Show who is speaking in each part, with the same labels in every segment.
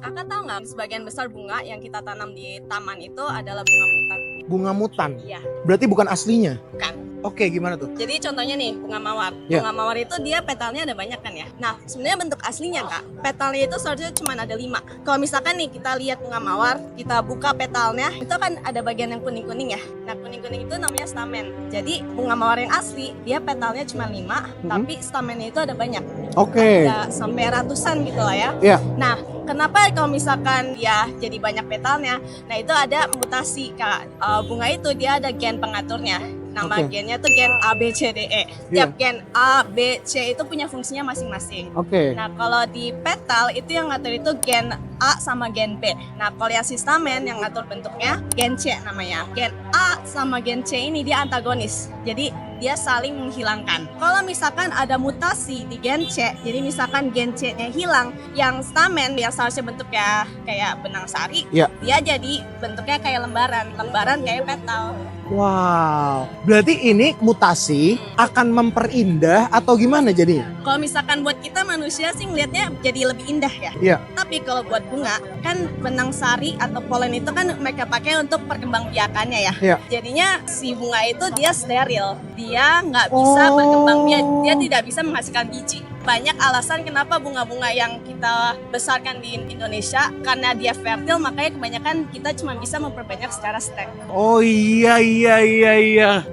Speaker 1: Kakak tahu nggak, sebagian besar bunga yang kita tanam di taman itu adalah bunga mutan.
Speaker 2: Bunga mutan.
Speaker 1: Iya,
Speaker 2: Berarti bukan aslinya.
Speaker 1: bukan.
Speaker 2: Oke, gimana tuh?
Speaker 1: Jadi contohnya nih, bunga mawar.
Speaker 2: Ya.
Speaker 1: Bunga mawar itu dia petalnya ada banyak kan ya. Nah, sebenarnya bentuk aslinya Kak, petalnya itu seharusnya cuma ada 5. Kalau misalkan nih kita lihat bunga mawar, kita buka petalnya, itu kan ada bagian yang kuning-kuning ya. Nah, kuning-kuning itu namanya stamen. Jadi bunga mawar yang asli, dia petalnya cuma 5, tapi stamennya itu ada banyak.
Speaker 2: Oke.
Speaker 1: Ada sampai ratusan gitu lah ya.
Speaker 2: Iya.
Speaker 1: Nah, kenapa kalau misalkan ya jadi banyak petalnya? Nah, itu ada mutasi Kak. Bunga itu dia ada gen pengaturnya. Nama
Speaker 2: Oke.
Speaker 1: gennya tuh gen A, B, C, D, E.
Speaker 2: Iya.
Speaker 1: Tiap gen A, B, C itu punya fungsinya masing-masing.
Speaker 2: Oke.
Speaker 1: Nah, kalau di petal itu yang ngatur itu gen A sama gen B. Nah, kalau yang stamen yang ngatur bentuknya gen C namanya. Gen A sama gen C ini dia antagonis. Jadi dia saling menghilangkan. Kalau misalkan ada mutasi di gen C, jadi misalkan gen C-nya hilang, yang stamen yang seharusnya bentuknya kayak benang sari,
Speaker 2: Iya.
Speaker 1: dia jadi bentuknya kayak lembaran kayak petal.
Speaker 2: Wow. Berarti ini mutasi akan memperindah atau gimana jadinya?
Speaker 1: Kalau misalkan buat kita manusia sih ngelihatnya jadi lebih indah ya.
Speaker 2: Iya.
Speaker 1: Tapi kalau buat bunga, kan benang sari atau polen itu kan mereka pakai untuk perkembangbiakannya ya.
Speaker 2: Iya.
Speaker 1: Jadinya si bunga itu dia steril, dia nggak bisa berkembang biak, dia tidak bisa menghasilkan biji. Banyak alasan kenapa bunga-bunga yang kita besarkan di Indonesia, karena dia fertil, makanya kebanyakan kita cuma bisa memperbanyak secara stek.
Speaker 2: Oh iya.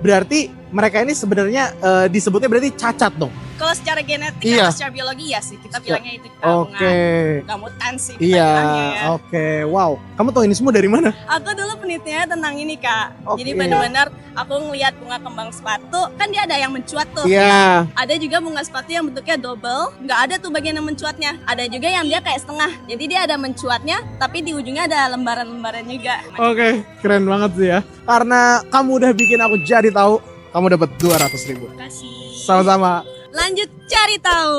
Speaker 2: Berarti mereka ini sebenarnya disebutnya berarti cacat dong.
Speaker 1: Kalau secara genetik
Speaker 2: Iya.
Speaker 1: atau secara biologi ya sih, kita bilangnya itu kita
Speaker 2: Oke.
Speaker 1: bunga mutan sih kita
Speaker 2: Iya.
Speaker 1: bilangnya ya.
Speaker 2: Oke. Wow. Kamu tahu ini semua dari mana?
Speaker 1: Aku dulu penelitiannya tentang ini Kak.
Speaker 2: Oke.
Speaker 1: Jadi benar-benar aku ngelihat bunga kembang sepatu, kan dia ada yang mencuat tuh.
Speaker 2: Iya.
Speaker 1: Ada juga bunga sepatu yang bentuknya double, nggak ada tuh bagian yang mencuatnya. Ada juga yang dia kayak setengah. Jadi dia ada mencuatnya, tapi di ujungnya ada lembaran-lembaran juga.
Speaker 2: Oke, keren banget sih ya. Karena kamu udah bikin aku jadi tahu, kamu dapat 200.000.
Speaker 1: Terima kasih.
Speaker 2: Sama-sama.
Speaker 1: Lanjut cari tahu.